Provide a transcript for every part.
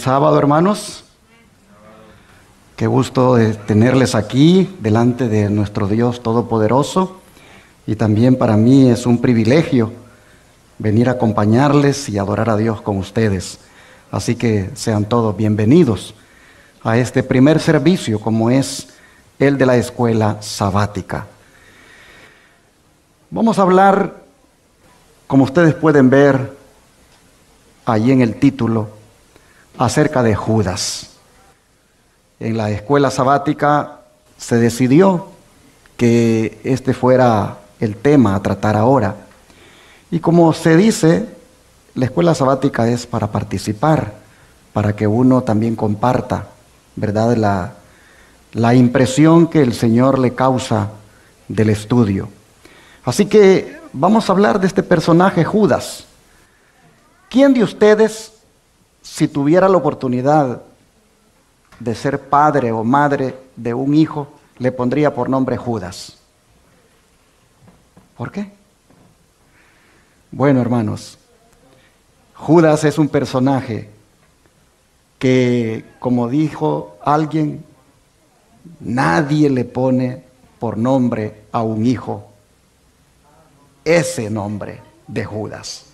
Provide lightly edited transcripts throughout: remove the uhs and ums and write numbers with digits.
Feliz sábado, hermanos. Qué gusto de tenerles aquí delante de nuestro Dios Todopoderoso. Y también para mí es un privilegio venir a acompañarles y adorar a Dios con ustedes. Así que sean todos bienvenidos a este primer servicio, como es el de la escuela sabática. Vamos a hablar, como ustedes pueden ver allí en el título, acerca de Judas. En la escuela sabática se decidió que este fuera el tema a tratar ahora. Y como se dice, la escuela sabática es para participar, para que uno también comparta, ¿verdad?, la impresión que el Señor le causa del estudio. Así que vamos a hablar de este personaje, Judas. ¿Quién de ustedes, si tuviera la oportunidad de ser padre o madre de un hijo, le pondría por nombre Judas? ¿Por qué? Bueno, hermanos, Judas es un personaje que, como dijo alguien, nadie le pone por nombre a un hijo ese nombre de Judas.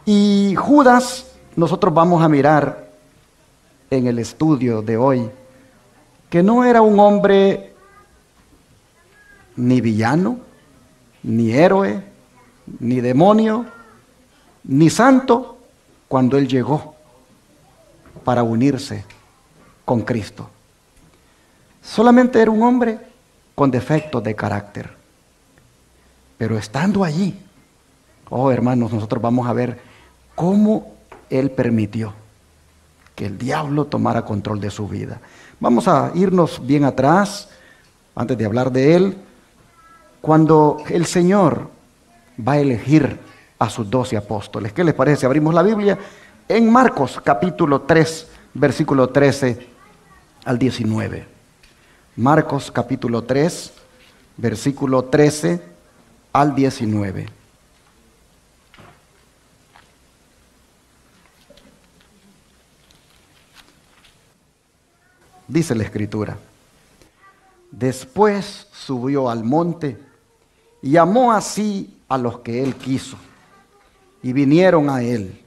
Y Judas, nosotros vamos a mirar en el estudio de hoy, que no era un hombre ni villano, ni héroe, ni demonio, ni santo, cuando él llegó para unirse con Cristo. Solamente era un hombre con defectos de carácter. Pero estando allí, oh hermanos, nosotros vamos a ver cómo él permitió que el diablo tomara control de su vida. Vamos a irnos bien atrás, antes de hablar de él, cuando el Señor va a elegir a sus 12 apóstoles. ¿Qué les parece? Abrimos la Biblia en Marcos capítulo 3, versículo 13 al 19. Marcos capítulo 3, versículo 13 al 19. Dice la Escritura: después subió al monte y llamó así a los que él quiso, y vinieron a él,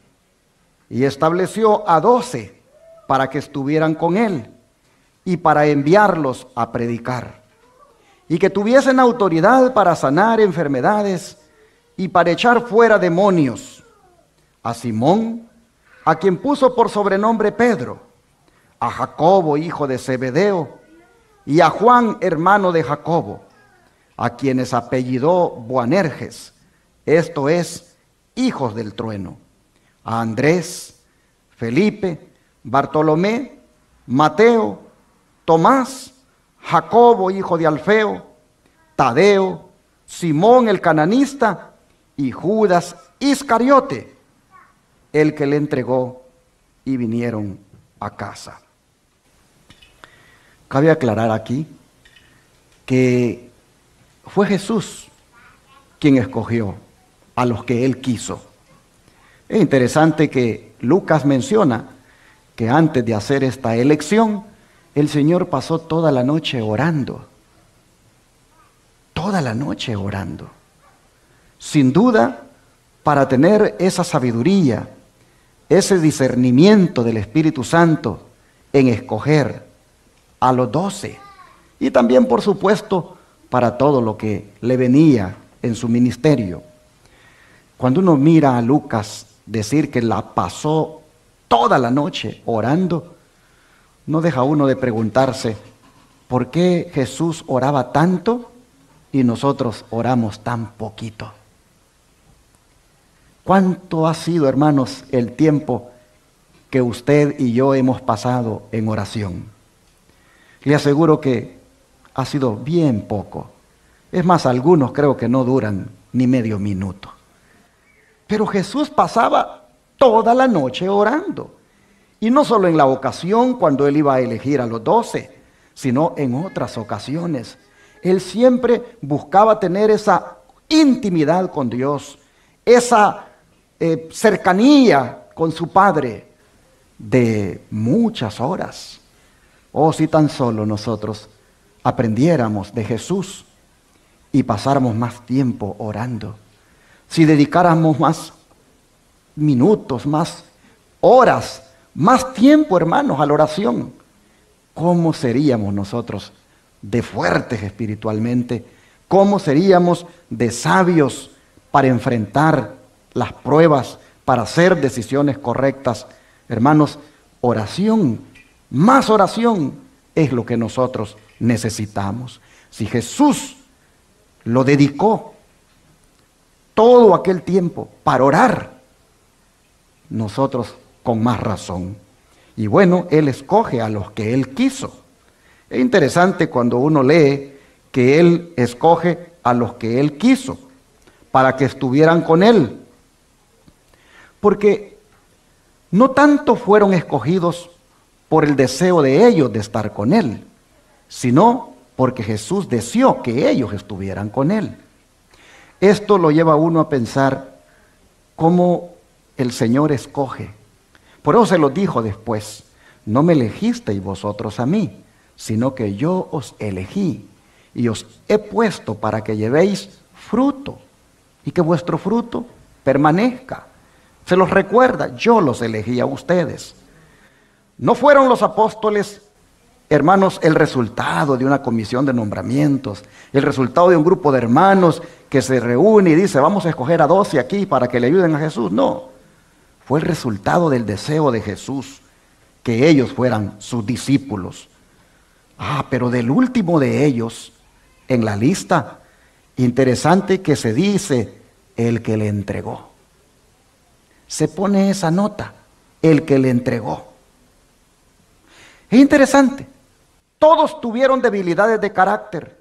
y estableció a 12 para que estuvieran con él y para enviarlos a predicar, y que tuviesen autoridad para sanar enfermedades y para echar fuera demonios. A Simón, a quien puso por sobrenombre Pedro, a Jacobo, hijo de Zebedeo, y a Juan, hermano de Jacobo, a quienes apellidó Boanerges, esto es, hijos del trueno, a Andrés, Felipe, Bartolomé, Mateo, Tomás, Jacobo, hijo de Alfeo, Tadeo, Simón el cananista, y Judas Iscariote, el que le entregó, y vinieron a casa. Cabe aclarar aquí que fue Jesús quien escogió a los que él quiso. Es interesante que Lucas menciona que antes de hacer esta elección, el Señor pasó toda la noche orando. Toda la noche orando. Sin duda, para tener esa sabiduría, ese discernimiento del Espíritu Santo en escoger a los 12. Y también, por supuesto, para todo lo que le venía en su ministerio. Cuando uno mira a Lucas decir que la pasó toda la noche orando, no deja uno de preguntarse, ¿por qué Jesús oraba tanto y nosotros oramos tan poquito? ¿Cuánto ha sido, hermanos, el tiempo que usted y yo hemos pasado en oración? Le aseguro que ha sido bien poco. Es más, algunos creo que no duran ni medio minuto. Pero Jesús pasaba toda la noche orando. Y no solo en la ocasión cuando él iba a elegir a los 12, sino en otras ocasiones. Él siempre buscaba tener esa intimidad con Dios, esa cercanía con su Padre. de muchas horas. Oh, si tan solo nosotros aprendiéramos de Jesús y pasáramos más tiempo orando. Si dedicáramos más minutos, más horas, más tiempo, hermanos, a la oración, ¿cómo seríamos nosotros de fuertes espiritualmente? ¿Cómo seríamos de sabios para enfrentar las pruebas, para hacer decisiones correctas? Hermanos, oración, más oración es lo que nosotros necesitamos. Si Jesús lo dedicó todo aquel tiempo para orar, nosotros con más razón. Y bueno, Él escoge a los que Él quiso. Es interesante cuando uno lee que Él escoge a los que Él quiso para que estuvieran con Él. Porque no tanto fueron escogidos por el deseo de ellos de estar con Él, sino porque Jesús deseó que ellos estuvieran con Él. Esto lo lleva a uno a pensar cómo el Señor escoge. Por eso se lo dijo después: no me elegisteis vosotros a mí, sino que yo os elegí y os he puesto para que llevéis fruto y que vuestro fruto permanezca. Se los recuerda, yo los elegí a ustedes. No fueron los apóstoles, hermanos, el resultado de una comisión de nombramientos, el resultado de un grupo de hermanos que se reúne y dice: vamos a escoger a 12 aquí para que le ayuden a Jesús. No, fue el resultado del deseo de Jesús que ellos fueran sus discípulos. Pero del último de ellos en la lista, interesante que se dice: el que le entregó. Se pone esa nota, el que le entregó. Es interesante, todos tuvieron debilidades de carácter,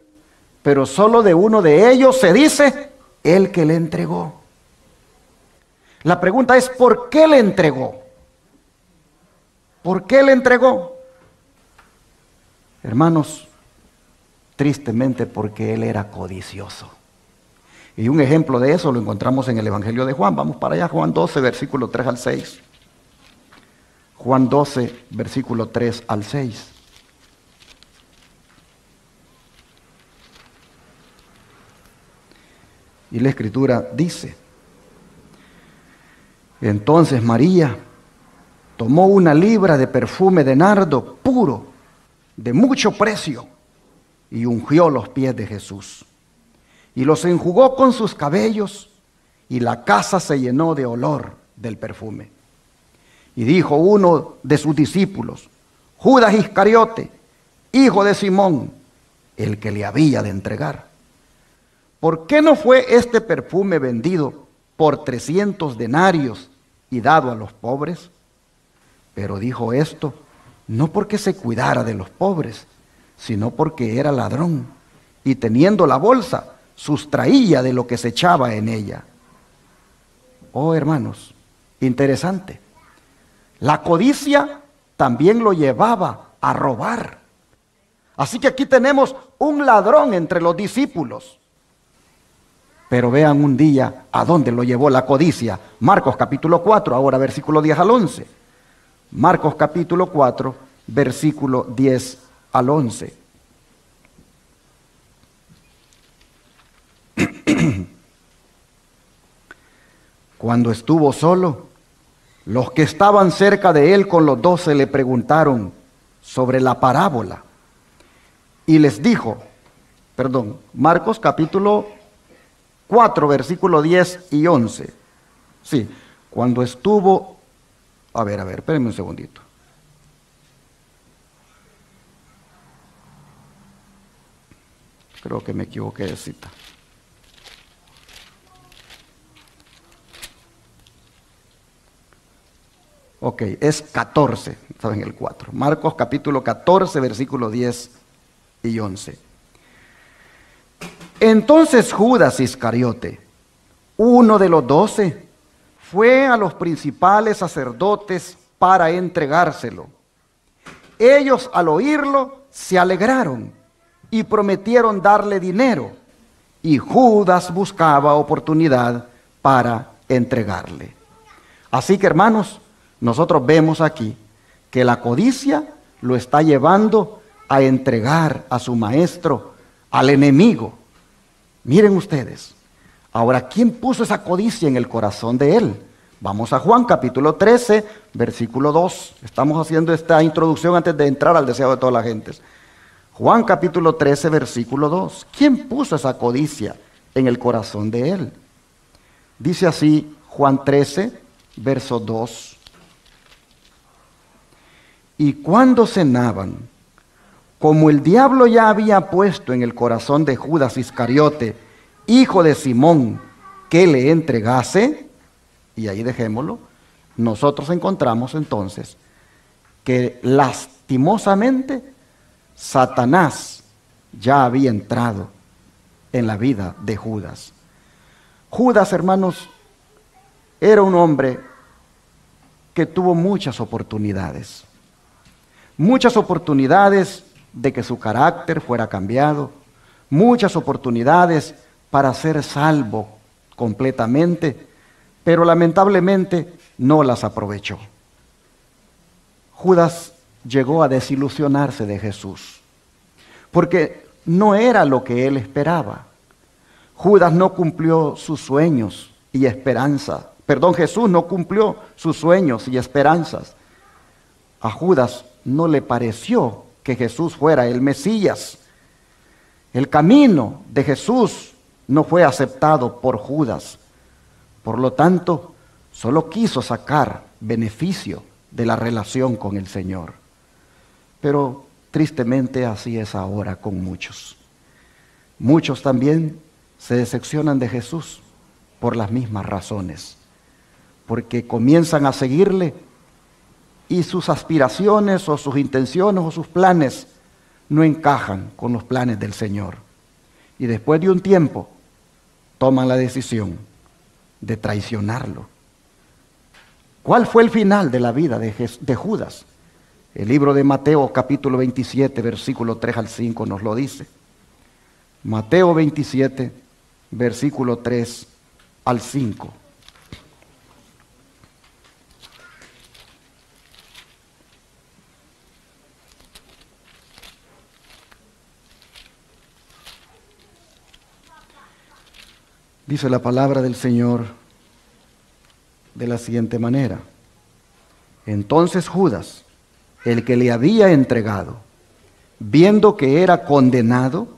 pero solo de uno de ellos se dice: el que le entregó. La pregunta es: ¿por qué le entregó? ¿Por qué le entregó? Hermanos, tristemente porque él era codicioso. Y un ejemplo de eso lo encontramos en el Evangelio de Juan. Vamos para allá, Juan 12, versículo 3 al 6. Juan 12, versículo 3 al 6. Y la Escritura dice: entonces María tomó una libra de perfume de nardo puro, de mucho precio, y ungió los pies de Jesús, y los enjugó con sus cabellos, y la casa se llenó de olor del perfume. Y dijo uno de sus discípulos, Judas Iscariote, hijo de Simón, el que le había de entregar: ¿por qué no fue este perfume vendido por 300 denarios y dado a los pobres? Pero dijo esto no porque se cuidara de los pobres, sino porque era ladrón, y teniendo la bolsa, sustraía de lo que se echaba en ella. Oh, hermanos, interesante. La codicia también lo llevaba a robar. Así que aquí tenemos un ladrón entre los discípulos. Pero vean un día a dónde lo llevó la codicia. Marcos capítulo 4, ahora versículo 10 al 11. Marcos capítulo 4, versículo 10 al 11. Cuando estuvo solo, los que estaban cerca de él con los 12 le preguntaron sobre la parábola. Y les dijo, Marcos capítulo 4, versículo 10 y 11. Sí, cuando estuvo... A ver, espérenme un segundito. Creo que me equivoqué de cita. Ok, es 14, ¿saben? El 4. Marcos capítulo 14, versículo 10 y 11. Entonces Judas Iscariote, uno de los 12, fue a los principales sacerdotes para entregárselo. Ellos al oírlo se alegraron y prometieron darle dinero, y Judas buscaba oportunidad para entregarle. Así que, hermanos, nosotros vemos aquí que la codicia lo está llevando a entregar a su maestro al enemigo. Miren ustedes. Ahora, ¿quién puso esa codicia en el corazón de él? Vamos a Juan capítulo 13, versículo 2. Estamos haciendo esta introducción antes de entrar al deseo de todas las gentes. Juan capítulo 13, versículo 2. ¿Quién puso esa codicia en el corazón de él? Dice así Juan 13, verso 2. Y cuando cenaban, como el diablo ya había puesto en el corazón de Judas Iscariote, hijo de Simón, que le entregase, y ahí dejémoslo, nosotros encontramos entonces que lastimosamente Satanás ya había entrado en la vida de Judas. Judas, hermanos, era un hombre que tuvo muchas oportunidades de que su carácter fuera cambiado, muchas oportunidades para ser salvo completamente, pero lamentablemente no las aprovechó. Judas llegó a desilusionarse de Jesús, porque no era lo que él esperaba. Judas no cumplió sus sueños y esperanzas. Jesús no cumplió sus sueños y esperanzas. A Judas no le pareció que Jesús fuera el Mesías. El camino de Jesús no fue aceptado por Judas. Por lo tanto, solo quiso sacar beneficio de la relación con el Señor. Pero tristemente así es ahora con muchos. Muchos también se decepcionan de Jesús por las mismas razones, porque comienzan a seguirle y sus aspiraciones o sus intenciones o sus planes no encajan con los planes del Señor. Y después de un tiempo toman la decisión de traicionarlo. ¿Cuál fue el final de la vida de Judas? El libro de Mateo capítulo 27, versículo 3 al 5 nos lo dice. Mateo 27, versículo 3 al 5. Dice la palabra del Señor de la siguiente manera. Entonces Judas, el que le había entregado, viendo que era condenado,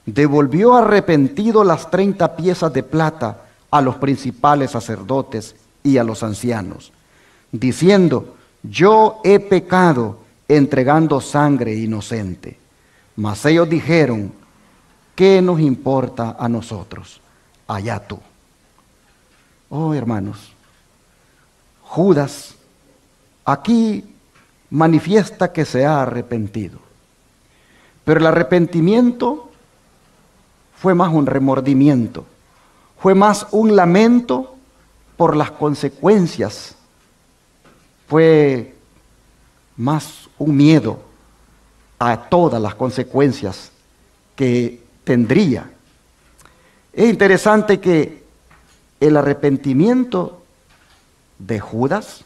devolvió arrepentido las 30 piezas de plata a los principales sacerdotes y a los ancianos, diciendo: yo he pecado entregando sangre inocente. Mas ellos dijeron: ¿qué nos importa a nosotros? Allá tú. Oh, hermanos, Judas aquí manifiesta que se ha arrepentido, pero el arrepentimiento fue más un remordimiento, fue más un lamento por las consecuencias, fue más un miedo a todas las consecuencias que tendría. Es interesante que el arrepentimiento de Judas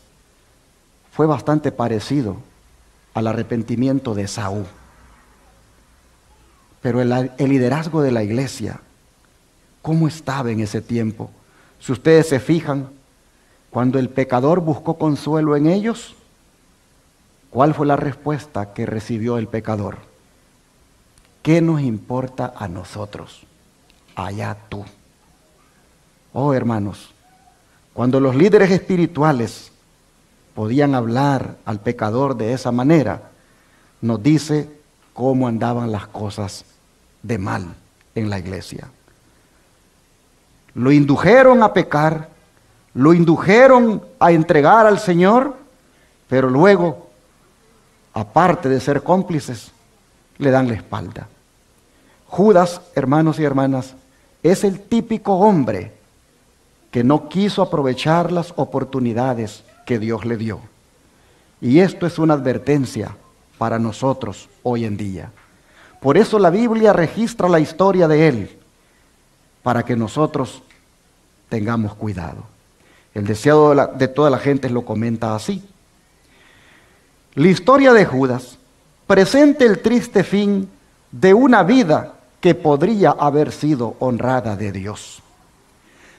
fue bastante parecido al arrepentimiento de Saúl. Pero el liderazgo de la iglesia, ¿cómo estaba en ese tiempo? Si ustedes se fijan, cuando el pecador buscó consuelo en ellos, ¿cuál fue la respuesta que recibió el pecador? ¿Qué nos importa a nosotros? Allá tú. Oh, hermanos, cuando los líderes espirituales podían hablar al pecador de esa manera, nos dice cómo andaban las cosas de mal en la iglesia. Lo indujeron a pecar, lo indujeron a entregar al Señor, pero luego, aparte de ser cómplices, le dan la espalda. Judas, hermanos y hermanas, es el típico hombre que no quiso aprovechar las oportunidades que Dios le dio. Y esto es una advertencia para nosotros hoy en día. Por eso la Biblia registra la historia de él, para que nosotros tengamos cuidado. El deseado de toda la gente lo comenta así. La historia de Judas presenta el triste fin de una vida que podría haber sido honrada de Dios.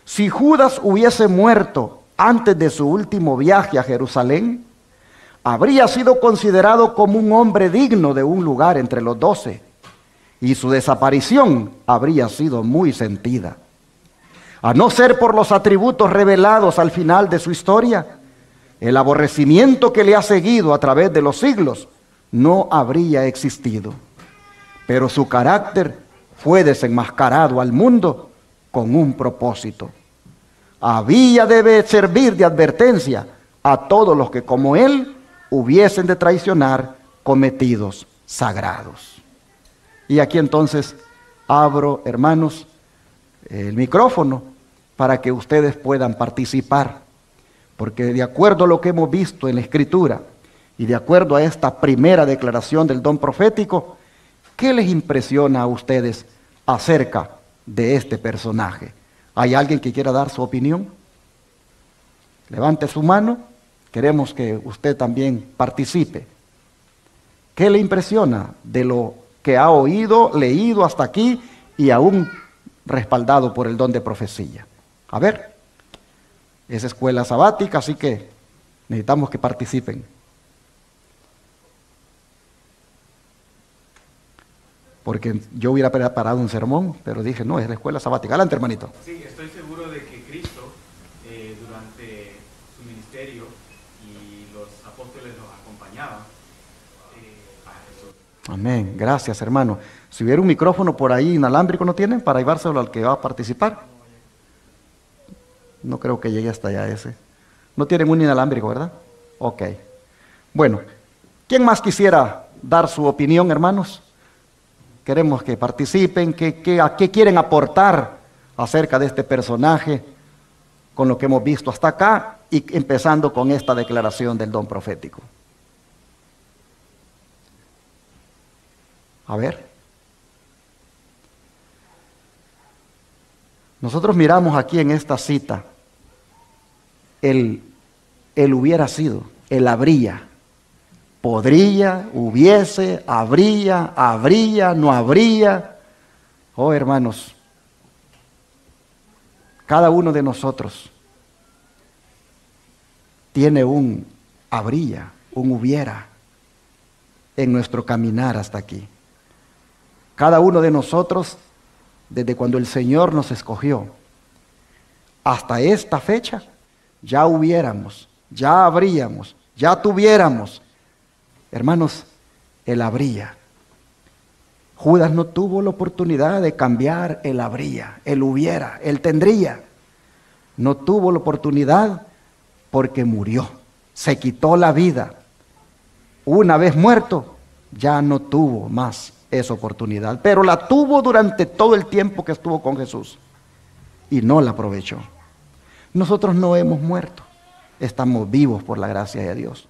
Si Judas hubiese muerto antes de su último viaje a Jerusalén, habría sido considerado como un hombre digno de un lugar entre los 12, y su desaparición habría sido muy sentida. A no ser por los atributos revelados al final de su historia, el aborrecimiento que le ha seguido a través de los siglos no habría existido. Pero su carácter fue desenmascarado al mundo con un propósito. Había de servir de advertencia a todos los que como él hubiesen de traicionar cometidos sagrados. Y aquí entonces abro, hermanos, el micrófono para que ustedes puedan participar, porque de acuerdo a lo que hemos visto en la Escritura y de acuerdo a esta primera declaración del don profético, ¿qué les impresiona a ustedes acerca de este personaje? ¿Hay alguien que quiera dar su opinión? Levante su mano, queremos que usted también participe. ¿Qué le impresiona de lo que ha oído, leído hasta aquí y aún respaldado por el don de profecía? A ver, es escuela sabática, así que necesitamos que participen. Porque yo hubiera preparado un sermón, pero dije, no, es la escuela sabática. Adelante, hermanito. Sí, estoy seguro de que Cristo, durante su ministerio y los apóstoles los acompañaban a Jesús. Amén, gracias, hermano. Si hubiera un micrófono por ahí inalámbrico, ¿no tienen? Para llevárselo al que va a participar. No creo que llegue hasta allá ese. No tienen un inalámbrico, ¿verdad? Ok. Bueno, ¿quién más quisiera dar su opinión, hermanos? Queremos que participen, a qué quieren aportar acerca de este personaje con lo que hemos visto hasta acá y empezando con esta declaración del don profético. A ver. Nosotros miramos aquí en esta cita el hubiera sido, el habría. Podría, hubiese, habría, no habría. Oh, hermanos, cada uno de nosotros tiene un habría, un hubiera en nuestro caminar hasta aquí. Cada uno de nosotros, desde cuando el Señor nos escogió hasta esta fecha, ya hubiéramos, ya habríamos, ya tuviéramos. Hermanos, el habría. Judas no tuvo la oportunidad de cambiar el habría, el hubiera, el tendría. No tuvo la oportunidad porque murió, se quitó la vida. Una vez muerto, ya no tuvo más esa oportunidad, pero la tuvo durante todo el tiempo que estuvo con Jesús y no la aprovechó. Nosotros no hemos muerto, estamos vivos por la gracia de Dios.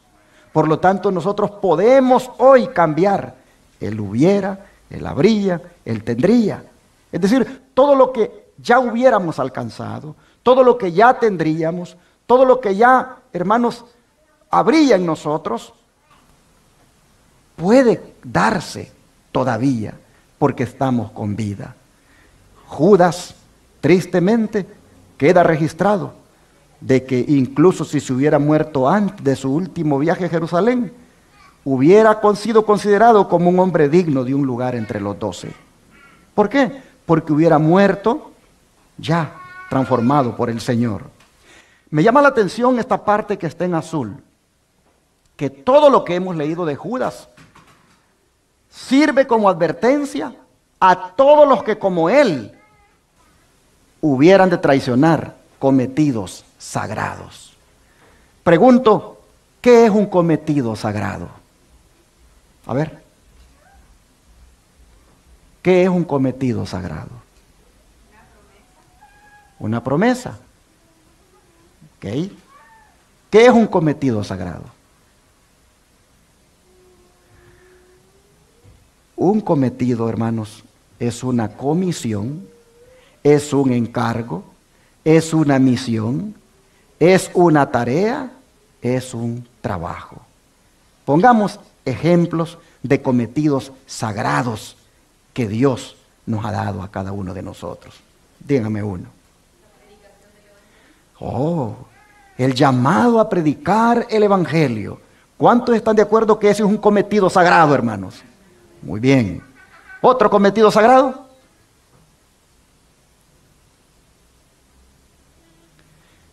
Por lo tanto, nosotros podemos hoy cambiar el hubiera, el habría, el tendría. Es decir, todo lo que ya hubiéramos alcanzado, todo lo que ya tendríamos, todo lo que ya, hermanos, habría en nosotros, puede darse todavía porque estamos con vida. Judas, tristemente, queda registrado de que incluso si se hubiera muerto antes de su último viaje a Jerusalén, hubiera sido considerado como un hombre digno de un lugar entre los 12. ¿Por qué? Porque hubiera muerto ya transformado por el Señor. Me llama la atención esta parte que está en azul, que todo lo que hemos leído de Judas sirve como advertencia a todos los que como él hubieran de traicionar cometidos sagrados. Pregunto, ¿qué es un cometido sagrado? A ver, ¿qué es un cometido sagrado? Una promesa. ¿Ok? ¿Qué es un cometido sagrado? Un cometido, hermanos, es una comisión, es un encargo, es una misión, es una tarea, es un trabajo. Pongamos ejemplos de cometidos sagrados que Dios nos ha dado a cada uno de nosotros. Dígame uno. Oh, el llamado a predicar el Evangelio. ¿Cuántos están de acuerdo que ese es un cometido sagrado, hermanos? Muy bien. ¿Otro cometido sagrado?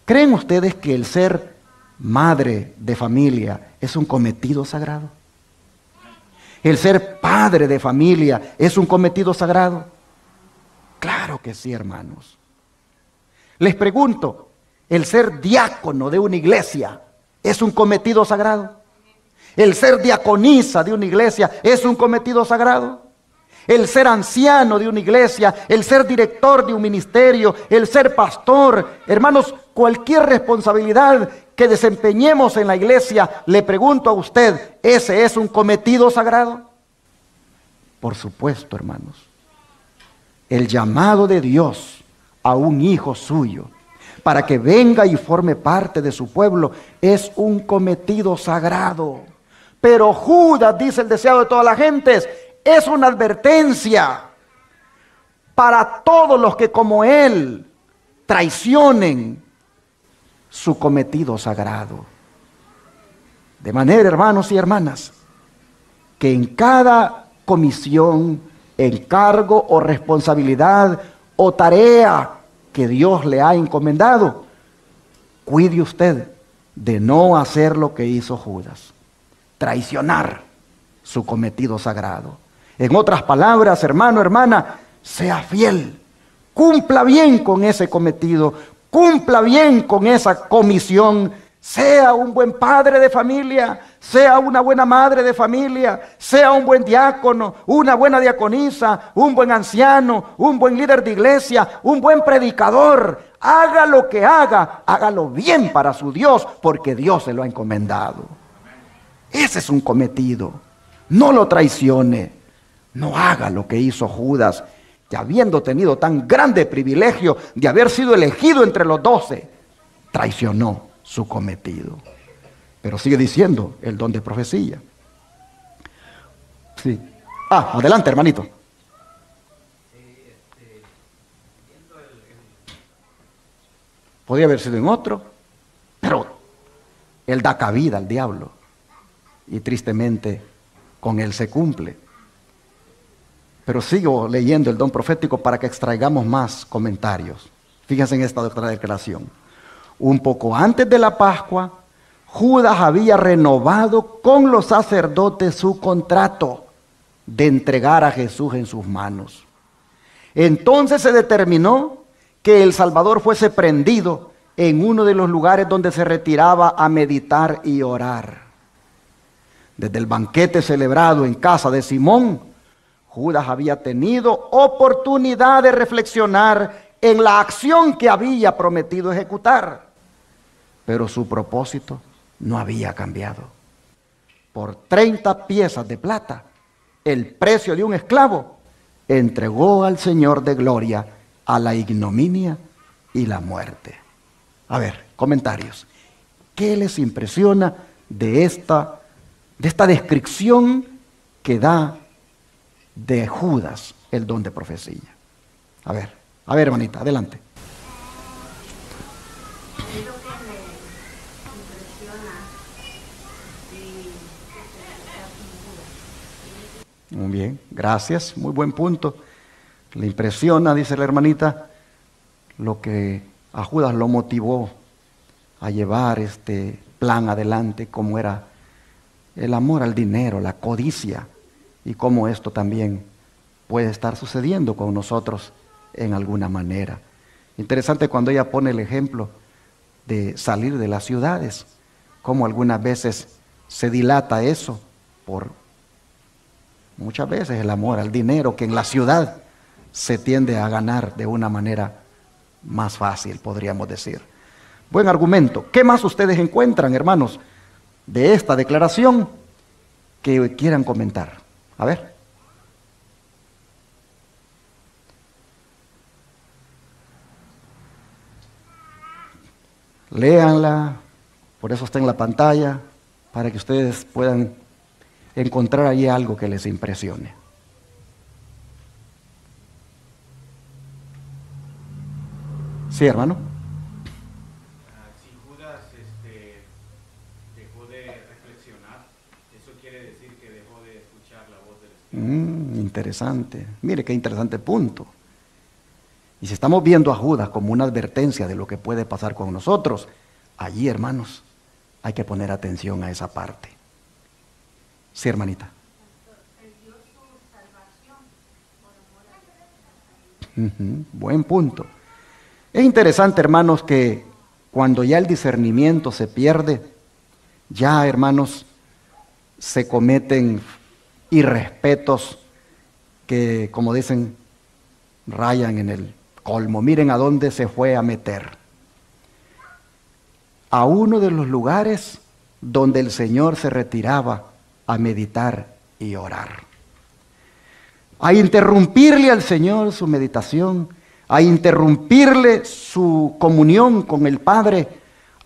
¿Creen ustedes que el ser madre de familia es un cometido sagrado? ¿El ser padre de familia es un cometido sagrado? Claro que sí, hermanos. Les pregunto, ¿el ser diácono de una iglesia es un cometido sagrado? ¿El ser diaconisa de una iglesia es un cometido sagrado? El ser anciano de una iglesia, el ser director de un ministerio, el ser pastor, hermanos, cualquier responsabilidad que desempeñemos en la iglesia, le pregunto a usted, ¿ese es un cometido sagrado? Por supuesto, hermanos. El llamado de Dios a un hijo suyo para que venga y forme parte de su pueblo es un cometido sagrado. Pero Judas, dice el deseado de todas las gentes, es una advertencia para todos los que como él traicionen su cometido sagrado. De manera, hermanos y hermanas, que en cada comisión, encargo o responsabilidad o tarea que Dios le ha encomendado, cuide usted de no hacer lo que hizo Judas, traicionar su cometido sagrado. En otras palabras, hermano, hermana, sea fiel, cumpla bien con ese cometido, cumpla bien con esa comisión, sea un buen padre de familia, sea una buena madre de familia, sea un buen diácono, una buena diaconisa, un buen anciano, un buen líder de iglesia, un buen predicador. Haga lo que haga, hágalo bien para su Dios, porque Dios se lo ha encomendado. Ese es un cometido. No lo traicione. No haga lo que hizo Judas, que habiendo tenido tan grande privilegio de haber sido elegido entre los 12, traicionó su cometido. Pero sigue diciendo el don de profecía. Sí. Adelante, hermanito. Podría haber sido en otro, pero él da cabida al diablo. Y tristemente con él se cumple. Pero sigo leyendo el don profético para que extraigamos más comentarios. Fíjense en esta otra declaración. Un poco antes de la Pascua, Judas había renovado con los sacerdotes su contrato de entregar a Jesús en sus manos. Entonces se determinó que el Salvador fuese prendido en uno de los lugares donde se retiraba a meditar y orar. Desde el banquete celebrado en casa de Simón, Judas había tenido oportunidad de reflexionar en la acción que había prometido ejecutar. Pero su propósito no había cambiado. Por 30 piezas de plata, el precio de un esclavo, entregó al Señor de gloria a la ignominia y la muerte. A ver, comentarios. ¿Qué les impresiona de esta descripción que da de Judas el don de profecía? A ver, hermanita, adelante. Es lo que me impresiona de Muy bien, gracias, muy buen punto. Le impresiona, dice la hermanita, lo que a Judas lo motivó a llevar este plan adelante, como era el amor al dinero, la codicia, y cómo esto también puede estar sucediendo con nosotros en alguna manera. Interesante cuando ella pone el ejemplo de salir de las ciudades, cómo algunas veces se dilata eso por muchas veces el amor al dinero, que en la ciudad se tiende a ganar de una manera más fácil, podríamos decir. Buen argumento. ¿Qué más ustedes encuentran, hermanos, de esta declaración que quieran comentar? A ver. Léanla, por eso está en la pantalla. para que ustedes puedan encontrar ahí algo que les impresione. Sí, hermano. Si Judas dejó de reflexionar, eso quiere decir que dejó de escuchar la voz del Espíritu. Interesante. Mire qué interesante punto. Y si estamos viendo a Judas como una advertencia de lo que puede pasar con nosotros, allí, hermanos, hay que poner atención a esa parte. Sí, hermanita. Perdió su salvación por amor a Dios. Buen punto. Es interesante, hermanos, que cuando ya el discernimiento se pierde, ya, hermanos, se cometen irrespetos que, como dicen, rayan en el colmo. Miren a dónde se fue a meter. A uno de los lugares donde el Señor se retiraba a meditar y orar. A interrumpirle al Señor su meditación, a interrumpirle su comunión con el Padre.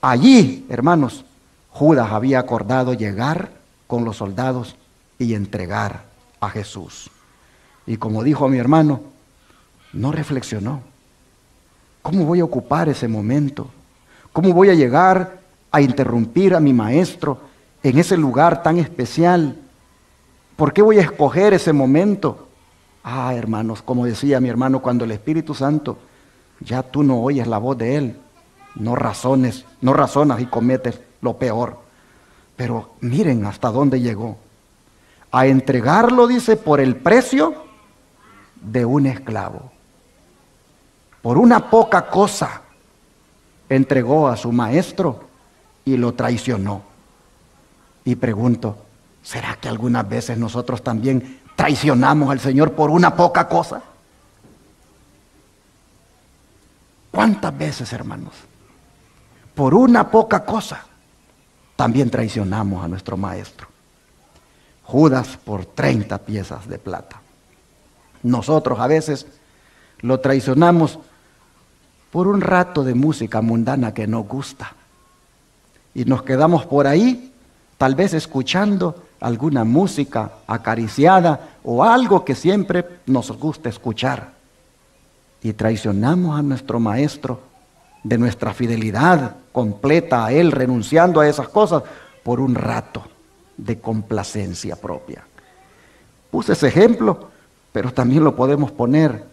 Allí, hermanos, Judas había acordado llegar con los soldados y entregar a Jesús. Y como dijo mi hermano, no reflexionó. ¿Cómo voy a ocupar ese momento? ¿Cómo voy a llegar a interrumpir a mi maestro en ese lugar tan especial? ¿Por qué voy a escoger ese momento? Hermanos, como decía mi hermano, cuando el Espíritu Santo, ya tú no oyes la voz de Él, no razonas y cometes lo peor. Pero miren hasta dónde llegó. A entregarlo, dice, por el precio de un esclavo. Por una poca cosa entregó a su maestro y lo traicionó. Y pregunto, ¿será que algunas veces nosotros también traicionamos al Señor por una poca cosa? ¿Cuántas veces, hermanos? Por una poca cosa también traicionamos a nuestro maestro. Judas por 30 piezas de plata. Nosotros a veces lo traicionamos por un rato de música mundana que nos gusta. Y nos quedamos por ahí, tal vez escuchando alguna música acariciada o algo que siempre nos gusta escuchar. Y traicionamos a nuestro maestro de nuestra fidelidad completa a Él, renunciando a esas cosas por un rato de complacencia propia. Puse ese ejemplo, pero también lo podemos poner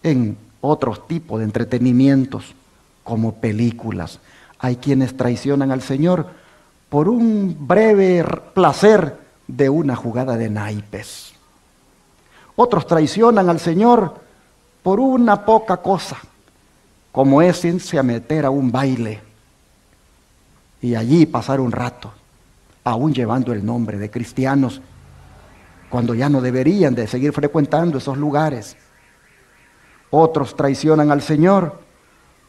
en otros tipos de entretenimientos, como películas. Hay quienes traicionan al Señor por un breve placer de una jugada de naipes. Otros traicionan al Señor por una poca cosa, como es irse a meter a un baile y allí pasar un rato, aún llevando el nombre de cristianos, cuando ya no deberían de seguir frecuentando esos lugares. Otros traicionan al Señor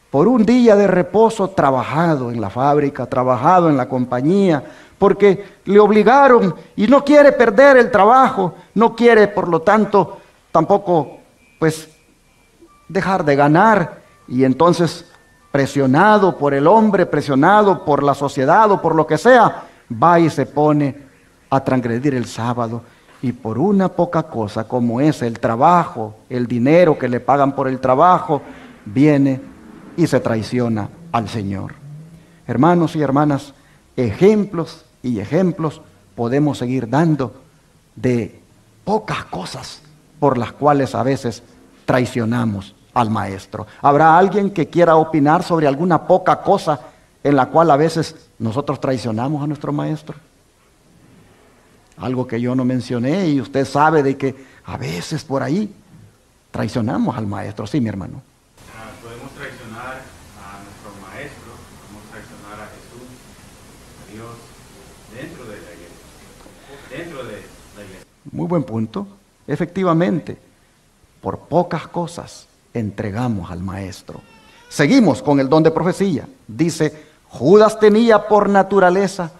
por un día de reposo trabajado en la fábrica, trabajado en la compañía, porque le obligaron y no quiere perder el trabajo, no quiere, por lo tanto, tampoco, pues, dejar de ganar. Y entonces, presionado por el hombre, presionado por la sociedad o por lo que sea, va y se pone a transgredir el sábado. Y por una poca cosa como es el trabajo, el dinero que le pagan por el trabajo, viene y se traiciona al Señor. Hermanos y hermanas, ejemplos y ejemplos podemos seguir dando de pocas cosas por las cuales a veces traicionamos al Maestro. ¿Habrá alguien que quiera opinar sobre alguna poca cosa en la cual a veces nosotros traicionamos a nuestro Maestro? Algo que yo no mencioné y usted sabe de que a veces por ahí traicionamos al Maestro. Sí, mi hermano. Podemos traicionar a nuestro Maestro, podemos traicionar a Jesús, a Dios, dentro de la iglesia. Muy buen punto. Efectivamente, por pocas cosas entregamos al Maestro. Seguimos con el don de profecía. Dice, Judas tenía por naturaleza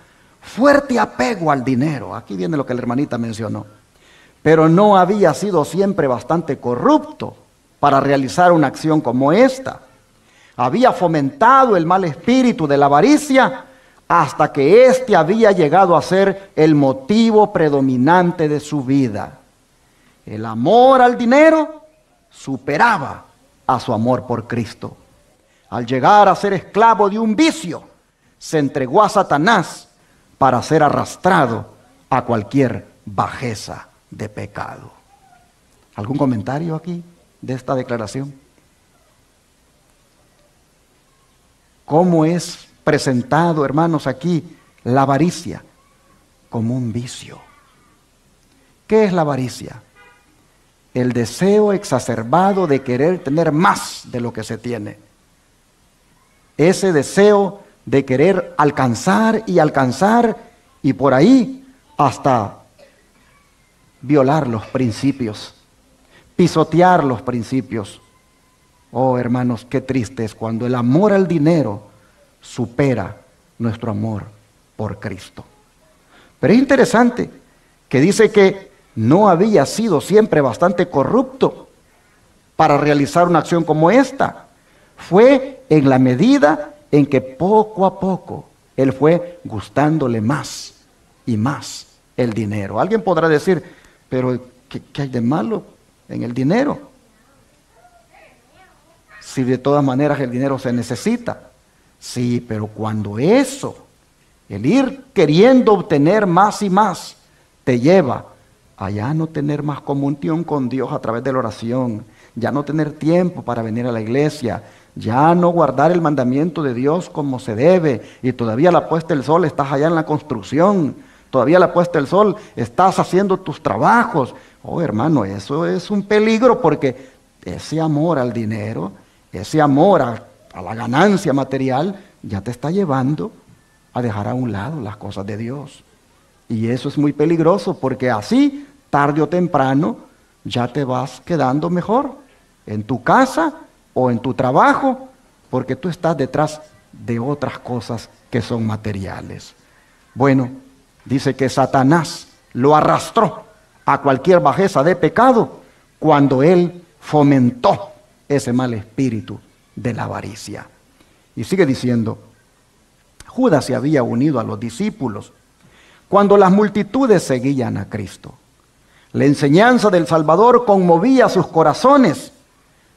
fuerte apego al dinero. Aquí viene lo que la hermanita mencionó. Pero no había sido siempre bastante corrupto para realizar una acción como esta. Había fomentado el mal espíritu de la avaricia hasta que éste había llegado a ser el motivo predominante de su vida. El amor al dinero superaba a su amor por Cristo. Al llegar a ser esclavo de un vicio, se entregó a Satanás para ser arrastrado a cualquier bajeza de pecado. ¿Algún comentario aquí de esta declaración? ¿Cómo es presentado, hermanos, aquí la avaricia? Como un vicio. ¿Qué es la avaricia? El deseo exacerbado de querer tener más de lo que se tiene. Ese deseo de querer alcanzar y por ahí hasta violar los principios, pisotear los principios. Oh, hermanos, qué triste es cuando el amor al dinero supera nuestro amor por Cristo. Pero es interesante que dice que no había sido siempre bastante corrupto para realizar una acción como esta. Fue en la medida en que poco a poco él fue gustándole más y más el dinero. Alguien podrá decir, pero ¿qué hay de malo en el dinero? Si de todas maneras el dinero se necesita. Sí, pero cuando eso, el ir queriendo obtener más y más, te lleva a ya no tener más comunión con Dios a través de la oración, ya no tener tiempo para venir a la iglesia, ya no guardar el mandamiento de Dios como se debe, y todavía a la puesta del sol estás allá en la construcción, todavía a la puesta del sol estás haciendo tus trabajos. Oh, hermano, eso es un peligro, porque ese amor al dinero, ese amor a la ganancia material, ya te está llevando a dejar a un lado las cosas de Dios. Y eso es muy peligroso, porque así, tarde o temprano, ya te vas quedando mejor en tu casa o en tu trabajo, porque tú estás detrás de otras cosas que son materiales. Bueno, dice que Satanás lo arrastró a cualquier bajeza de pecado cuando él fomentó ese mal espíritu de la avaricia. Y sigue diciendo, Judas se había unido a los discípulos cuando las multitudes seguían a Cristo. La enseñanza del Salvador conmovía sus corazones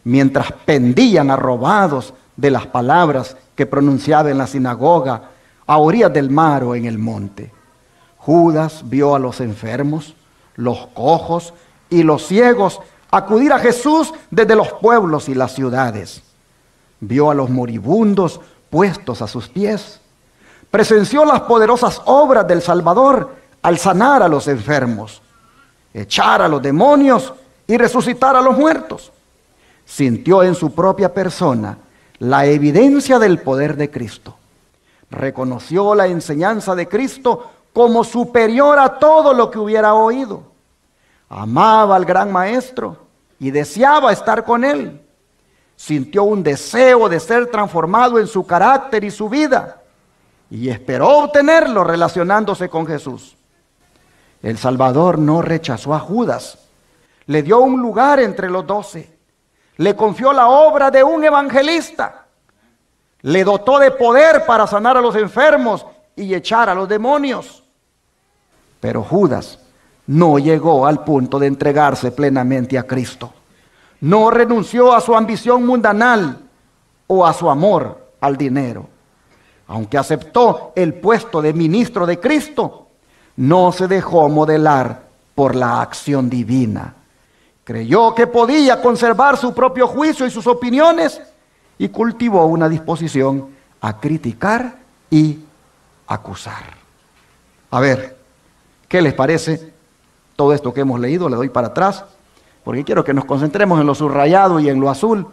mientras pendían arrobados de las palabras que pronunciaba en la sinagoga, a orillas del mar o en el monte. Judas vio a los enfermos, los cojos y los ciegos acudir a Jesús desde los pueblos y las ciudades. Vio a los moribundos puestos a sus pies. Presenció las poderosas obras del Salvador al sanar a los enfermos, echar a los demonios y resucitar a los muertos. Sintió en su propia persona la evidencia del poder de Cristo. Reconoció la enseñanza de Cristo como superior a todo lo que hubiera oído. Amaba al gran maestro y deseaba estar con él. Sintió un deseo de ser transformado en su carácter y su vida, y esperó obtenerlo relacionándose con Jesús. El Salvador no rechazó a Judas, le dio un lugar entre los 12, le confió la obra de un evangelista, le dotó de poder para sanar a los enfermos y echar a los demonios. Pero Judas no llegó al punto de entregarse plenamente a Cristo. No renunció a su ambición mundanal o a su amor al dinero. Aunque aceptó el puesto de ministro de Cristo, no se dejó modelar por la acción divina. Creyó que podía conservar su propio juicio y sus opiniones, y cultivó una disposición a criticar y acusar. A ver, ¿qué les parece todo esto que hemos leído? Le doy para atrás, porque quiero que nos concentremos en lo subrayado y en lo azul.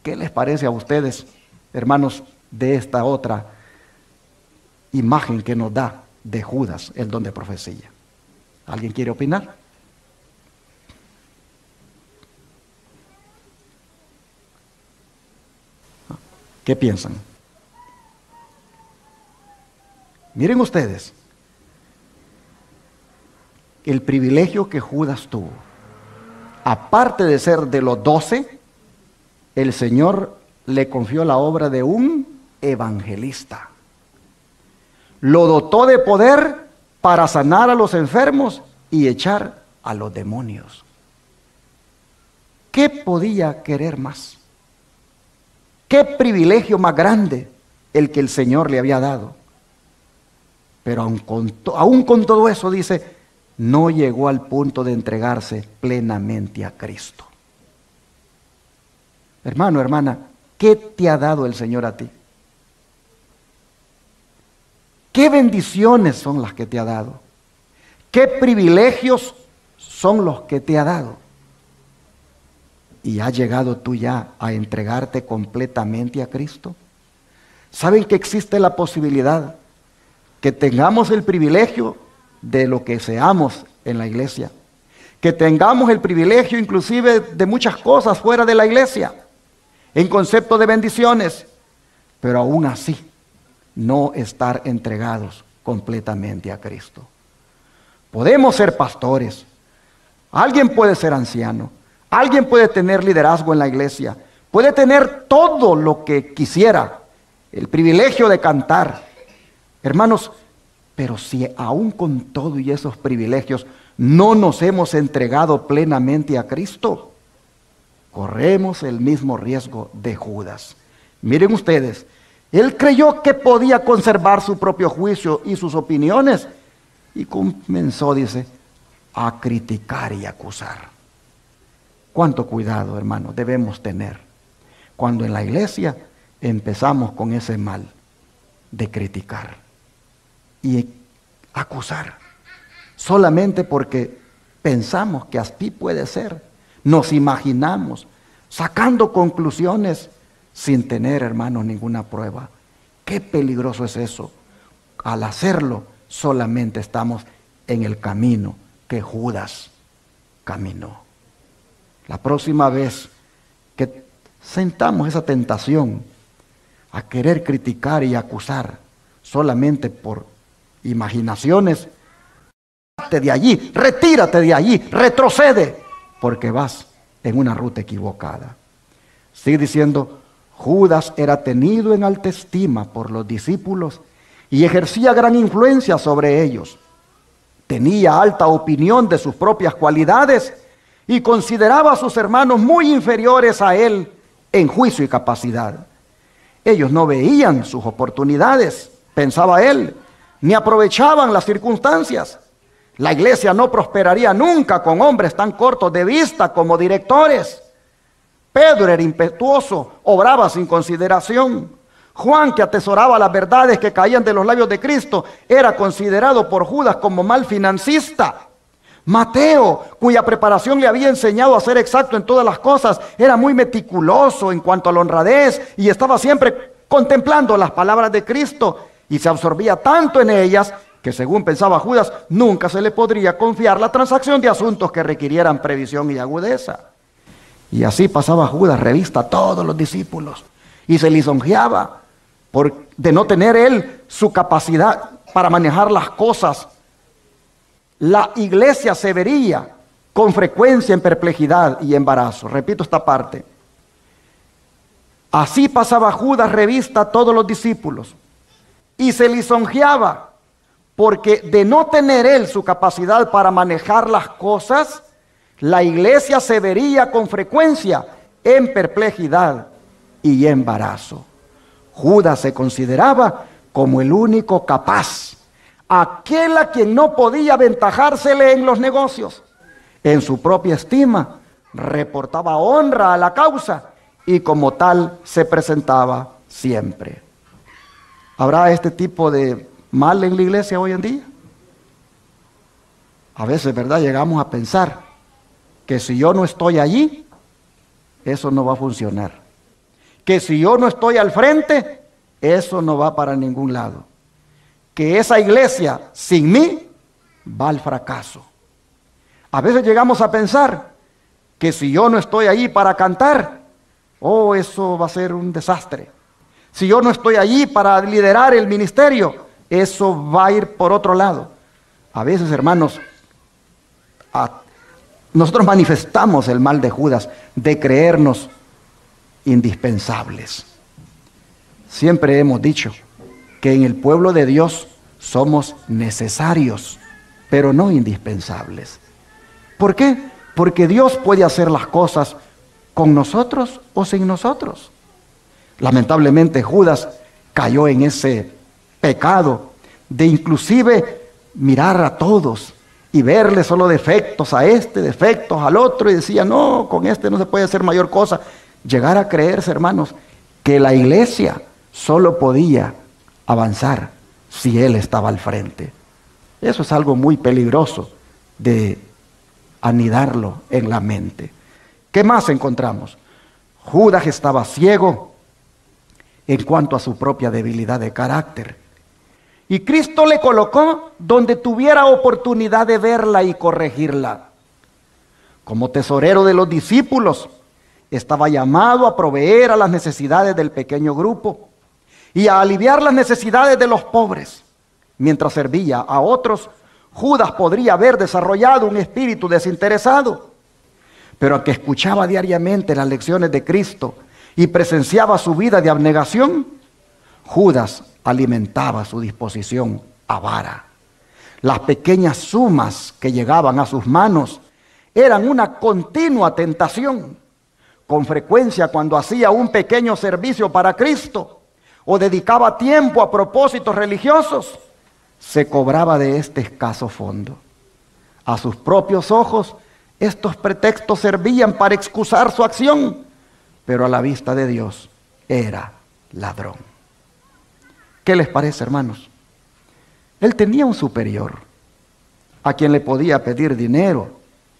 ¿Qué les parece a ustedes, hermanos, de esta otra imagen que nos da de Judas, el don de profecía? ¿Alguien quiere opinar? ¿Qué piensan? Miren ustedes el privilegio que Judas tuvo. Aparte de ser de los 12, el Señor le confió la obra de un evangelista. lo dotó de poder para sanar a los enfermos y echar a los demonios. ¿Qué podía querer más? ¿Qué privilegio más grande el que el Señor le había dado? Pero aún con todo eso, dice, no llegó al punto de entregarse plenamente a Cristo. Hermano, hermana, ¿qué te ha dado el Señor a ti? ¿Qué bendiciones son las que te ha dado? ¿Qué privilegios son los que te ha dado? ¿Y has llegado tú ya a entregarte completamente a Cristo? ¿Saben que existe la posibilidad que tengamos el privilegio de lo que seamos en la iglesia? Que tengamos el privilegio inclusive de muchas cosas fuera de la iglesia, en concepto de bendiciones, pero aún así no estar entregados completamente a Cristo. Podemos ser pastores, alguien puede ser anciano, alguien puede tener liderazgo en la iglesia, puede tener todo lo que quisiera, el privilegio de cantar. Hermanos, pero si aún con todo y esos privilegios no nos hemos entregado plenamente a Cristo, corremos el mismo riesgo de Judas. Miren ustedes, él creyó que podía conservar su propio juicio y sus opiniones y comenzó, dice, a criticar y acusar. Cuánto cuidado, hermanos, debemos tener cuando en la iglesia empezamos con ese mal de criticar y acusar, solamente porque pensamos que así puede ser. Nos imaginamos sacando conclusiones sin tener, hermanos, ninguna prueba. Qué peligroso es eso. Al hacerlo, solamente estamos en el camino que Judas caminó. La próxima vez que sentamos esa tentación a querer criticar y acusar solamente por imaginaciones, de allí, retírate de allí, retrocede, porque vas en una ruta equivocada. Sigue diciendo, Judas era tenido en alta estima por los discípulos y ejercía gran influencia sobre ellos. Tenía alta opinión de sus propias cualidades y consideraba a sus hermanos muy inferiores a él en juicio y capacidad. Ellos no veían sus oportunidades, pensaba él, ni aprovechaban las circunstancias. La iglesia no prosperaría nunca con hombres tan cortos de vista como directores. Pedro era impetuoso, obraba sin consideración. Juan, que atesoraba las verdades que caían de los labios de Cristo, era considerado por Judas como mal financista. Mateo, cuya preparación le había enseñado a ser exacto en todas las cosas, era muy meticuloso en cuanto a la honradez y estaba siempre contemplando las palabras de Cristo y se absorbía tanto en ellas que, según pensaba Judas, nunca se le podría confiar la transacción de asuntos que requirieran previsión y agudeza. Y así pasaba Judas revista a todos los discípulos y se lisonjeaba de no tener él su capacidad para manejar las cosas. La iglesia se vería con frecuencia en perplejidad y embarazo. Repito esta parte. Así pasaba Judas revista a todos los discípulos y se lisonjeaba porque de no tener él su capacidad para manejar las cosas, la iglesia se vería con frecuencia en perplejidad y embarazo. Judas se consideraba como el único capaz, aquel a quien no podía aventajársele en los negocios. En su propia estima, reportaba honra a la causa y como tal se presentaba siempre. ¿Habrá este tipo de mal en la iglesia hoy en día? A veces, ¿verdad?, llegamos a pensar que si yo no estoy allí, eso no va a funcionar. Que si yo no estoy al frente, eso no va para ningún lado. Que esa iglesia sin mí va al fracaso. A veces llegamos a pensar que si yo no estoy allí para cantar, eso va a ser un desastre. Si yo no estoy allí para liderar el ministerio, eso va a ir por otro lado. A veces, hermanos, nosotros manifestamos el mal de Judas de creernos indispensables. Siempre hemos dicho que en el pueblo de Dios somos necesarios, pero no indispensables. ¿Por qué? Porque Dios puede hacer las cosas con nosotros o sin nosotros. Lamentablemente Judas cayó en ese pecado de inclusive mirar a todos y verle solo defectos a este, defectos al otro, y decía, no, con este no se puede hacer mayor cosa. Llegar a creerse, hermanos, que la iglesia solo podía avanzar si él estaba al frente. Eso es algo muy peligroso de anidarlo en la mente. ¿Qué más encontramos? Judas estaba ciego en cuanto a su propia debilidad de carácter. Y Cristo le colocó donde tuviera oportunidad de verla y corregirla. Como tesorero de los discípulos, estaba llamado a proveer a las necesidades del pequeño grupo y a aliviar las necesidades de los pobres. Mientras servía a otros, Judas podría haber desarrollado un espíritu desinteresado, pero al que escuchaba diariamente las lecciones de Cristo y presenciaba su vida de abnegación, Judas alimentaba su disposición avara. Las pequeñas sumas que llegaban a sus manos eran una continua tentación. Con frecuencia, cuando hacía un pequeño servicio para Cristo o dedicaba tiempo a propósitos religiosos, se cobraba de este escaso fondo. A sus propios ojos, estos pretextos servían para excusar su acción, pero a la vista de Dios era ladrón. ¿Qué les parece, hermanos? Él tenía un superior a quien le podía pedir dinero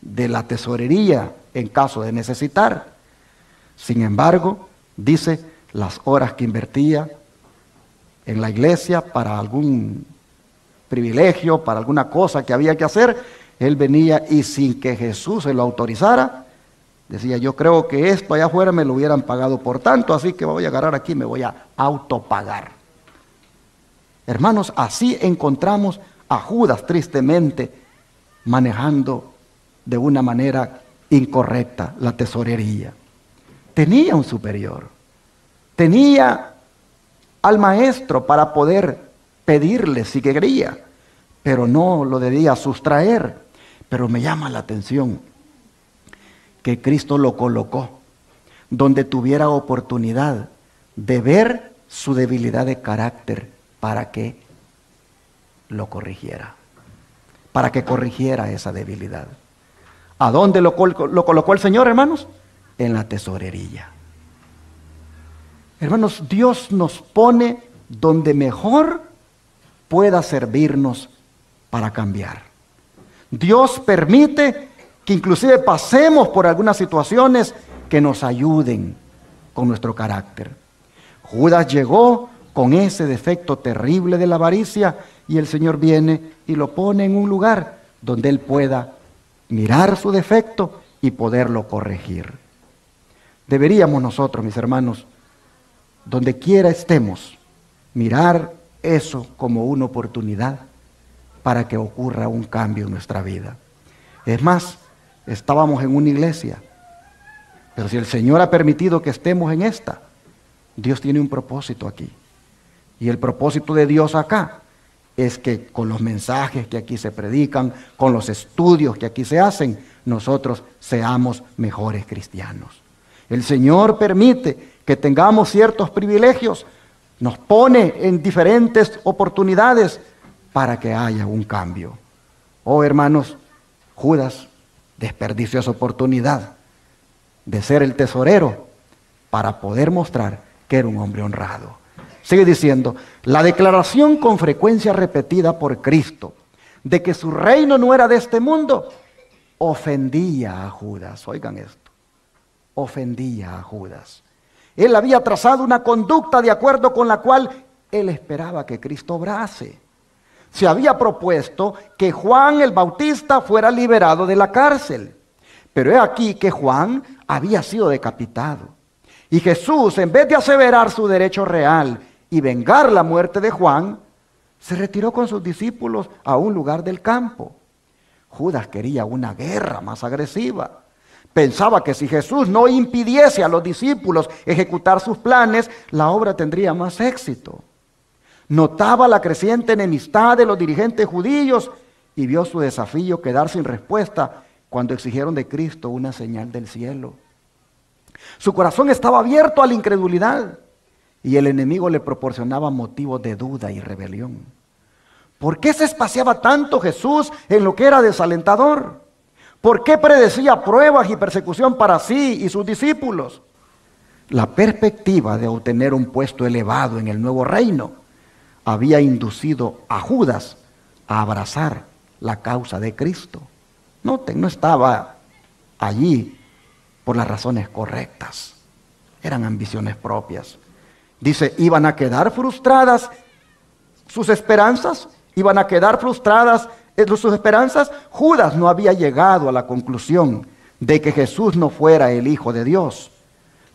de la tesorería en caso de necesitar. Sin embargo, dice, las horas que invertía en la iglesia para algún privilegio, para alguna cosa que había que hacer, él venía y sin que Jesús se lo autorizara, decía, yo creo que esto allá afuera me lo hubieran pagado por tanto, así que voy a agarrar aquí, me voy a autopagar. Hermanos, así encontramos a Judas tristemente manejando de una manera incorrecta la tesorería. Tenía un superior, tenía al maestro para poder pedirle si quería, pero no lo debía sustraer. Pero me llama la atención que Cristo lo colocó donde tuviera oportunidad de ver su debilidad de carácter para que lo corrigiera, para que corrigiera esa debilidad. ¿A dónde lo colocó el Señor, hermanos? En la tesorería. Hermanos, Dios nos pone donde mejor pueda servirnos para cambiar. Dios permite que inclusive pasemos por algunas situaciones que nos ayuden con nuestro carácter. Judas llegó con ese defecto terrible de la avaricia y el Señor viene y lo pone en un lugar donde él pueda mirar su defecto y poderlo corregir. Deberíamos nosotros, mis hermanos, donde quiera estemos, mirar eso como una oportunidad para que ocurra un cambio en nuestra vida. Es más, estábamos en una iglesia, pero si el Señor ha permitido que estemos en esta, Dios tiene un propósito aquí. Y el propósito de Dios acá es que con los mensajes que aquí se predican, con los estudios que aquí se hacen, nosotros seamos mejores cristianos. El Señor permite que tengamos ciertos privilegios, nos pone en diferentes oportunidades para que haya un cambio. Oh, hermanos, Judas desperdició esa oportunidad de ser el tesorero para poder mostrar que era un hombre honrado. Sigue diciendo, la declaración con frecuencia repetida por Cristo de que su reino no era de este mundo, ofendía a Judas. Oigan esto, ofendía a Judas. Él había trazado una conducta de acuerdo con la cual él esperaba que Cristo obrase. Se había propuesto que Juan el Bautista fuera liberado de la cárcel. Pero he aquí que Juan había sido decapitado. Y Jesús, en vez de aseverar su derecho real y vengar la muerte de Juan, se retiró con sus discípulos a un lugar del campo. Judas quería una guerra más agresiva. Pensaba que si Jesús no impidiese a los discípulos ejecutar sus planes, la obra tendría más éxito. Notaba la creciente enemistad de los dirigentes judíos y vio su desafío quedar sin respuesta cuando exigieron de Cristo una señal del cielo. Su corazón estaba abierto a la incredulidad y el enemigo le proporcionaba motivos de duda y rebelión. ¿Por qué se espaciaba tanto Jesús en lo que era desalentador? ¿Por qué predecía pruebas y persecución para sí y sus discípulos? La perspectiva de obtener un puesto elevado en el nuevo reino había inducido a Judas a abrazar la causa de Cristo. Noten, no estaba allí por las razones correctas. Eran ambiciones propias. Dice, iban a quedar frustradas sus esperanzas. Iban a quedar frustradas sus esperanzas. Judas no había llegado a la conclusión de que Jesús no fuera el Hijo de Dios,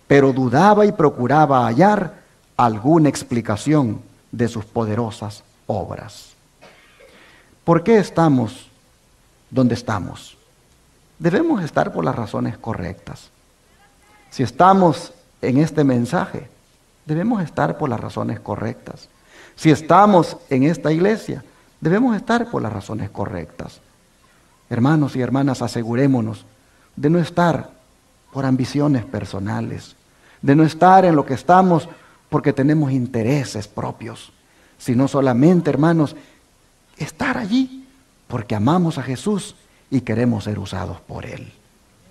pero dudaba y procuraba hallar alguna explicación de sus poderosas obras. ¿Por qué estamos donde estamos? Debemos estar por las razones correctas. Si estamos en este mensaje, debemos estar por las razones correctas. Si estamos en esta iglesia, debemos estar por las razones correctas. Hermanos y hermanas, asegurémonos de no estar por ambiciones personales, de no estar en lo que estamos porque tenemos intereses propios, sino solamente, hermanos, estar allí porque amamos a Jesús y queremos ser usados por Él.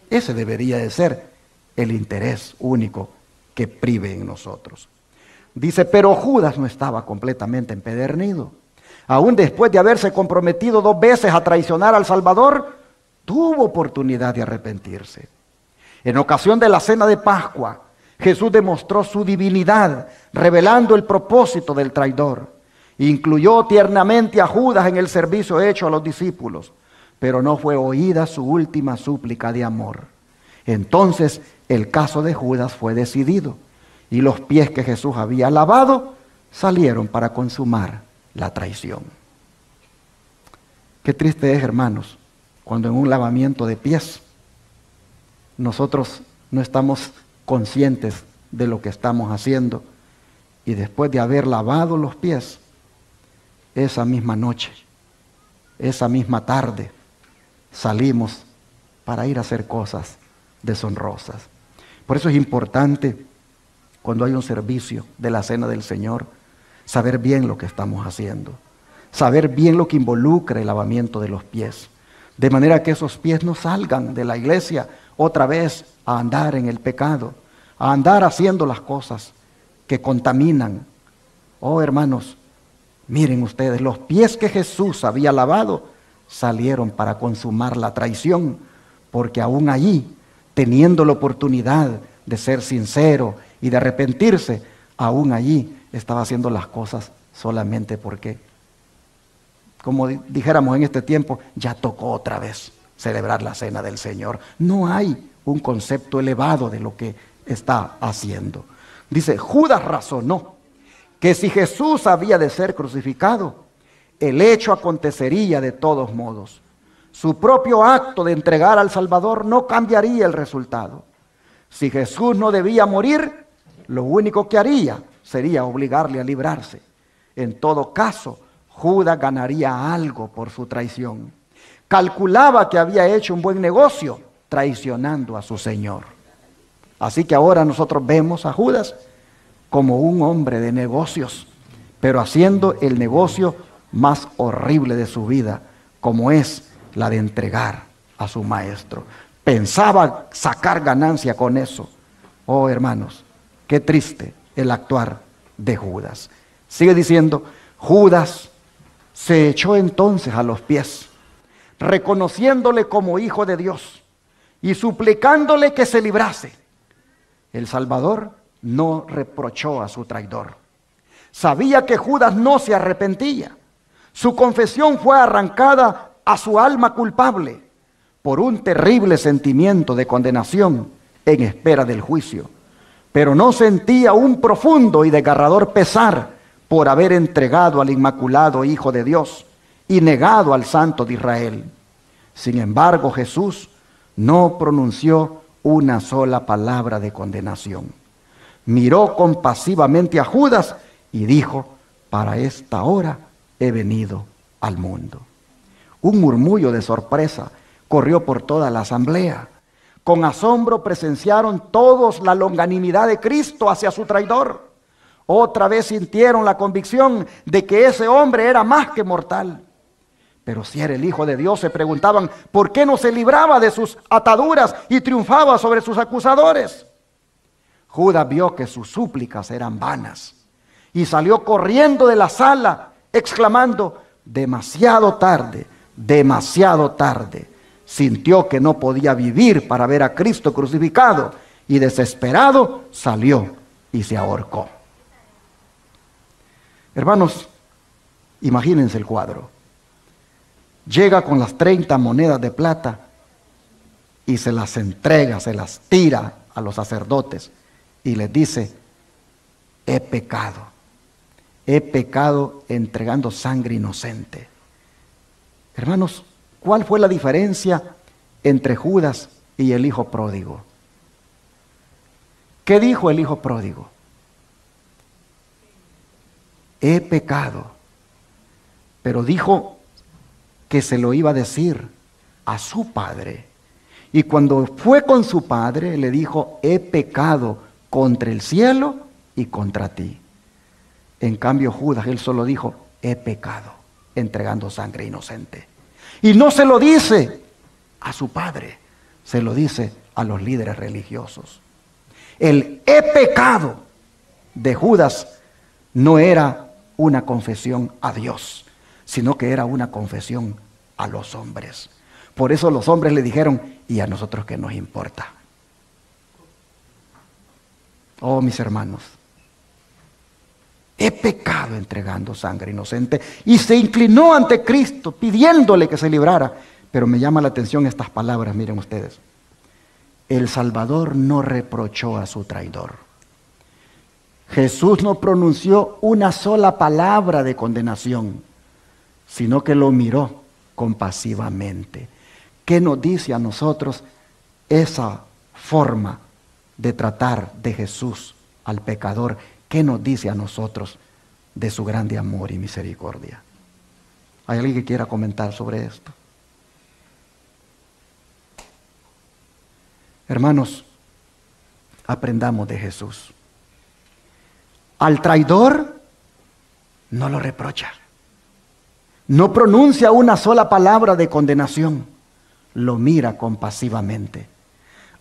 Ese debería de ser el interés único que prive en nosotros. Dice, pero Judas no estaba completamente empedernido. Aún después de haberse comprometido 2 veces a traicionar al Salvador, tuvo oportunidad de arrepentirse. En ocasión de la cena de Pascua, Jesús demostró su divinidad, revelando el propósito del traidor. Incluyó tiernamente a Judas en el servicio hecho a los discípulos, pero no fue oída su última súplica de amor. Entonces el caso de Judas fue decidido, y los pies que Jesús había lavado salieron para consumar la traición. Qué triste es, hermanos, cuando en un lavamiento de pies nosotros no estamos conscientes de lo que estamos haciendo, y después de haber lavado los pies, esa misma noche, esa misma tarde, salimos para ir a hacer cosas deshonrosas. Por eso es importante, cuando hay un servicio de la Cena del Señor, saber bien lo que estamos haciendo, saber bien lo que involucra el lavamiento de los pies, de manera que esos pies no salgan de la iglesia otra vez a andar en el pecado, a andar haciendo las cosas que contaminan. Oh, hermanos, miren ustedes, los pies que Jesús había lavado salieron para consumar la traición, porque aún allí, teniendo la oportunidad de ser sincero y de arrepentirse, aún allí estaba haciendo las cosas solamente porque, como dijéramos en este tiempo, ya tocó otra vez celebrar la Cena del Señor. No hay un concepto elevado de lo que está haciendo. Dice, Judas razonó que si Jesús había de ser crucificado, el hecho acontecería de todos modos. Su propio acto de entregar al Salvador no cambiaría el resultado. Si Jesús no debía morir, lo único que haría sería obligarle a librarse. En todo caso, Judas ganaría algo por su traición. Calculaba que había hecho un buen negocio traicionando a su Señor. Así que ahora nosotros vemos a Judas como un hombre de negocios, pero haciendo el negocio más horrible de su vida, como es la de entregar a su maestro. Pensaba sacar ganancia con eso. Oh, hermanos, qué triste el actuar de Judas. Sigue diciendo, Judas se echó entonces a los pies, reconociéndole como Hijo de Dios y suplicándole que se librase. El Salvador no reprochó a su traidor. Sabía que Judas no se arrepentía. Su confesión fue arrancada a su alma culpable por un terrible sentimiento de condenación en espera del juicio, pero no sentía un profundo y desgarrador pesar por haber entregado al Inmaculado Hijo de Dios y negado al Santo de Israel. Sin embargo, Jesús no pronunció una sola palabra de condenación. Miró compasivamente a Judas y dijo, para esta hora he venido al mundo. Un murmullo de sorpresa corrió por toda la asamblea. Con asombro presenciaron todos la longanimidad de Cristo hacia su traidor. Otra vez sintieron la convicción de que ese hombre era más que mortal. Pero si era el Hijo de Dios, se preguntaban por qué no se libraba de sus ataduras y triunfaba sobre sus acusadores. Judas vio que sus súplicas eran vanas y salió corriendo de la sala exclamando: demasiado tarde, demasiado tarde. Sintió que no podía vivir para ver a Cristo crucificado y desesperado salió y se ahorcó. Hermanos, imagínense el cuadro. Llega con las 30 monedas de plata y se las entrega, se las tira a los sacerdotes y les dice: he pecado entregando sangre inocente. Hermanos, ¿cuál fue la diferencia entre Judas y el hijo pródigo? ¿Qué dijo el hijo pródigo? He pecado. Pero dijo que se lo iba a decir a su padre. Y cuando fue con su padre, le dijo: he pecado contra el cielo y contra ti. En cambio, Judas, él solo dijo: he pecado, entregando sangre inocente. Y no se lo dice a su padre, se lo dice a los líderes religiosos. El he pecado de Judas no era una confesión a Dios, sino que era una confesión a los hombres. Por eso los hombres le dijeron: ¿y a nosotros qué nos importa? Oh, mis hermanos, he pecado entregando sangre inocente. Y se inclinó ante Cristo pidiéndole que se librara. Pero me llama la atención estas palabras, miren ustedes. El Salvador no reprochó a su traidor. Jesús no pronunció una sola palabra de condenación, sino que lo miró compasivamente. ¿Qué nos dice a nosotros esa forma de tratar de Jesús al pecador? ¿Qué nos dice a nosotros de su grande amor y misericordia? ¿Hay alguien que quiera comentar sobre esto? Hermanos, aprendamos de Jesús. Al traidor no lo reprocha. No pronuncia una sola palabra de condenación. Lo mira compasivamente.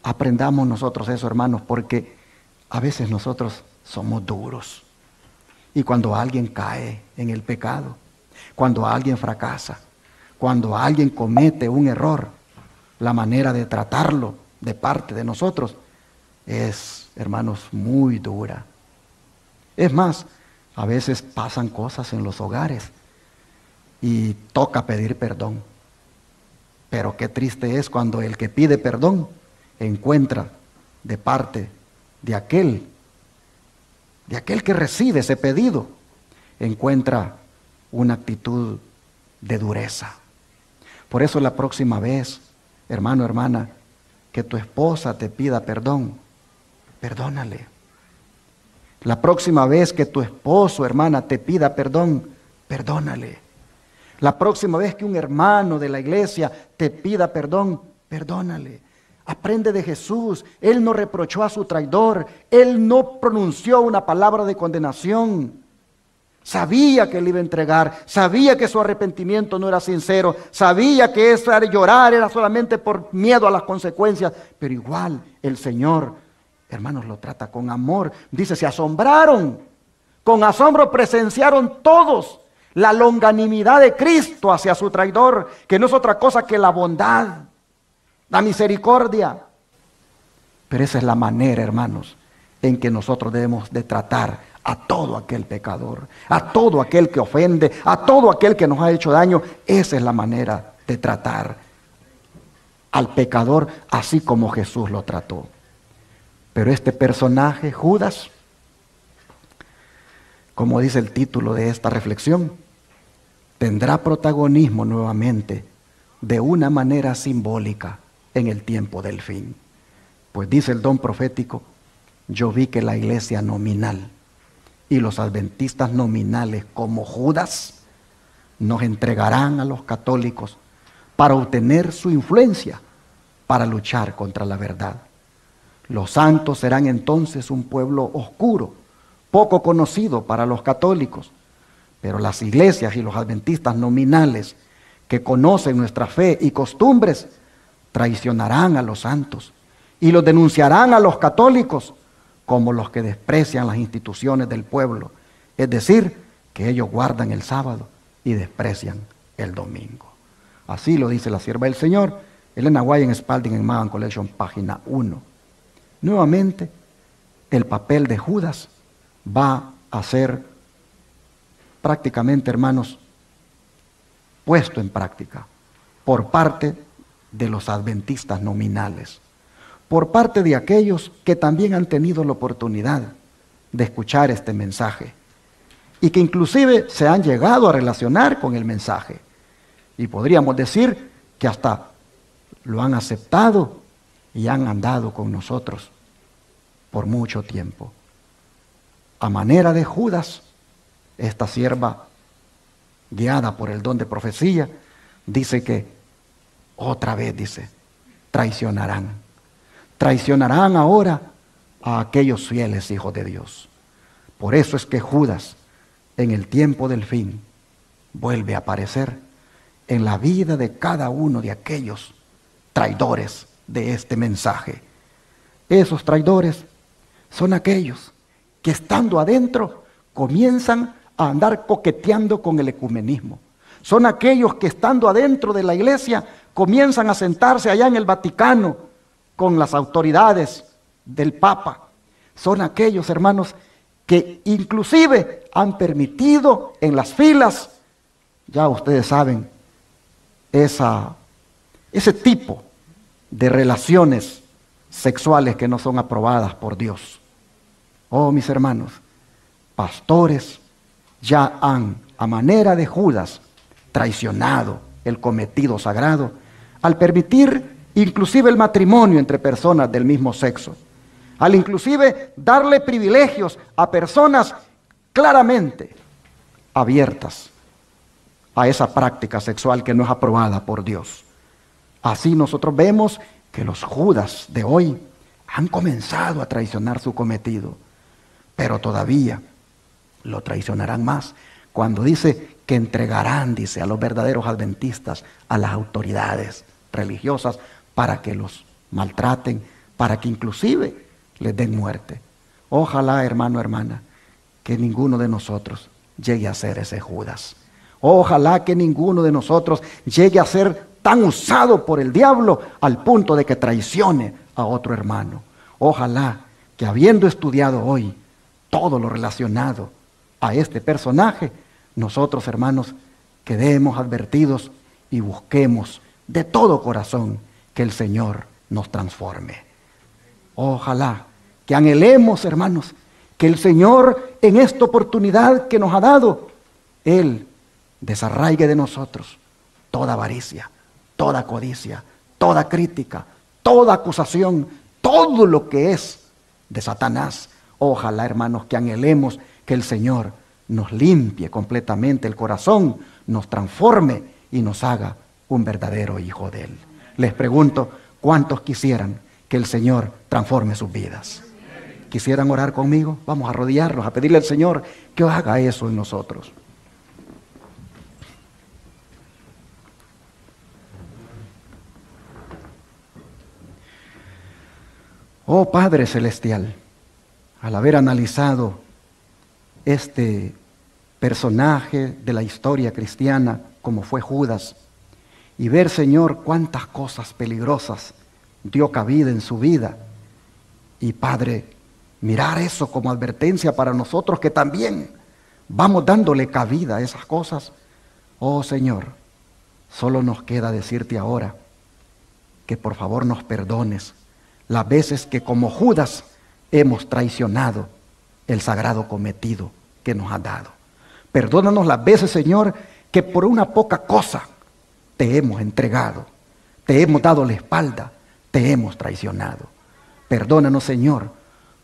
Aprendamos nosotros eso, hermanos, porque a veces nosotros somos duros. Y cuando alguien cae en el pecado, cuando alguien fracasa, cuando alguien comete un error, la manera de tratarlo de parte de nosotros es, hermanos, muy dura. Es más, a veces pasan cosas en los hogares y toca pedir perdón. Pero qué triste es cuando el que pide perdón encuentra de parte de aquel que recibe ese pedido, encuentra una actitud de dureza. Por eso la próxima vez, hermano, hermana, que tu esposa te pida perdón, perdónale. La próxima vez que tu esposo, hermana, te pida perdón, perdónale. La próxima vez que un hermano de la iglesia te pida perdón, perdónale. Aprende de Jesús. Él no reprochó a su traidor. Él no pronunció una palabra de condenación. Sabía que él iba a entregar. Sabía que su arrepentimiento no era sincero. Sabía que eso de llorar era solamente por miedo a las consecuencias. Pero igual el Señor, hermanos, lo trata con amor. Dice, se asombraron. Con asombro presenciaron todos la longanimidad de Cristo hacia su traidor, que no es otra cosa que la bondad, la misericordia. Pero esa es la manera, hermanos, en que nosotros debemos de tratar a todo aquel pecador, a todo aquel que ofende, a todo aquel que nos ha hecho daño. Esa es la manera de tratar al pecador así como Jesús lo trató. Pero este personaje, Judas, como dice el título de esta reflexión, tendrá protagonismo nuevamente de una manera simbólica en el tiempo del fin. Pues dice el don profético, yo vi que la iglesia nominal y los adventistas nominales como Judas nos entregarán a los católicos para obtener su influencia, para luchar contra la verdad. Los santos serán entonces un pueblo oscuro, poco conocido para los católicos, pero las iglesias y los adventistas nominales que conocen nuestra fe y costumbres traicionarán a los santos y los denunciarán a los católicos como los que desprecian las instituciones del pueblo, es decir, que ellos guardan el sábado y desprecian el domingo. Así lo dice la sierva del Señor, Elena White en Spalding en Magan Collection, página 1. Nuevamente, el papel de Judas va a ser prácticamente, hermanos, puesto en práctica por parte de los adventistas nominales, por parte de aquellos que también han tenido la oportunidad de escuchar este mensaje y que inclusive se han llegado a relacionar con el mensaje. Y podríamos decir que hasta lo han aceptado y han andado con nosotros por mucho tiempo. A manera de Judas, esta sierva, guiada por el don de profecía, dice que otra vez, dice, traicionarán ahora a aquellos fieles hijos de Dios. Por eso es que Judas, en el tiempo del fin, vuelve a aparecer en la vida de cada uno de aquellos traidores de este mensaje. Esos traidores son aquellos que estando adentro comienzan a andar coqueteando con el ecumenismo. Son aquellos que estando adentro de la iglesia comienzan a sentarse allá en el Vaticano con las autoridades del Papa. Son aquellos, hermanos, que inclusive han permitido en las filas, ya ustedes saben, ese tipo de relaciones sexuales que no son aprobadas por Dios. Oh, mis hermanos, pastores ya han, a manera de Judas, traicionado el cometido sagrado al permitir inclusive el matrimonio entre personas del mismo sexo, al inclusive darle privilegios a personas claramente abiertas a esa práctica sexual que no es aprobada por Dios. Así nosotros vemos que los Judas de hoy han comenzado a traicionar su cometido, pero todavía lo traicionarán más cuando dice que entregarán, dice, a los verdaderos adventistas, a las autoridades religiosas para que los maltraten, para que inclusive les den muerte. Ojalá, hermano, hermana, que ninguno de nosotros llegue a ser ese Judas. Ojalá que ninguno de nosotros llegue a ser tan usado por el diablo al punto de que traicione a otro hermano. Ojalá que habiendo estudiado hoy todo lo relacionado a este personaje, nosotros, hermanos, quedemos advertidos y busquemos de todo corazón que el Señor nos transforme. Ojalá que anhelemos, hermanos, que el Señor en esta oportunidad que nos ha dado, Él desarraigue de nosotros toda avaricia, toda codicia, toda crítica, toda acusación, todo lo que es de Satanás. Ojalá, hermanos, que anhelemos que el Señor nos limpie completamente el corazón, nos transforme y nos haga un verdadero hijo de Él. Les pregunto, ¿cuántos quisieran que el Señor transforme sus vidas? ¿Quisieran orar conmigo? Vamos a arrodillarnos, a pedirle al Señor que haga eso en nosotros. Oh Padre Celestial, al haber analizado este personaje de la historia cristiana como fue Judas, y ver, Señor, cuántas cosas peligrosas dio cabida en su vida, y Padre, mirar eso como advertencia para nosotros que también vamos dándole cabida a esas cosas. Oh Señor, solo nos queda decirte ahora que por favor nos perdones las veces que como Judas hemos traicionado el sagrado cometido que nos has dado. Perdónanos las veces, Señor, que por una poca cosa te hemos entregado, te hemos dado la espalda, te hemos traicionado. Perdónanos, Señor,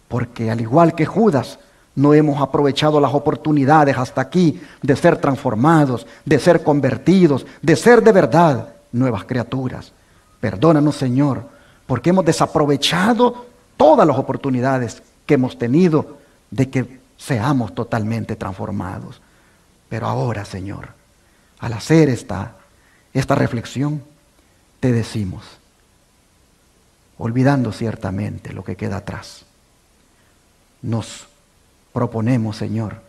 porque al igual que Judas, No hemos aprovechado las oportunidades hasta aquí de ser transformados, de ser convertidos, de ser de verdad nuevas criaturas. Perdónanos, Señor, porque hemos desaprovechado todas las oportunidades que hemos tenido de que seamos totalmente transformados. Pero ahora, Señor, al hacer esta reflexión, te decimos, olvidando ciertamente lo que queda atrás, nos proponemos, Señor,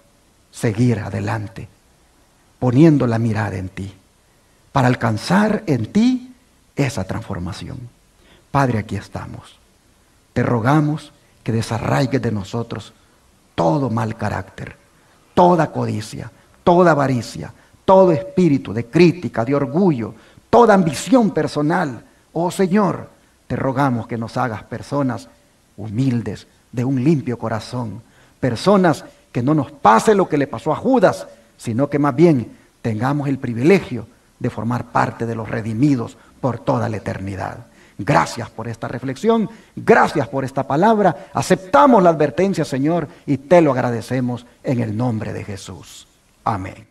seguir adelante, poniendo la mirada en ti, para alcanzar en ti esa transformación. Padre, aquí estamos. Te rogamos que desarraigues de nosotros todo mal carácter, toda codicia, toda avaricia, todo espíritu de crítica, de orgullo, toda ambición personal. Oh Señor, te rogamos que nos hagas personas humildes, de un limpio corazón, personas que no nos pase lo que le pasó a Judas, sino que más bien tengamos el privilegio de formar parte de los redimidos por toda la eternidad. Gracias por esta reflexión, gracias por esta palabra. Aceptamos la advertencia, Señor, y te lo agradecemos en el nombre de Jesús. Amén.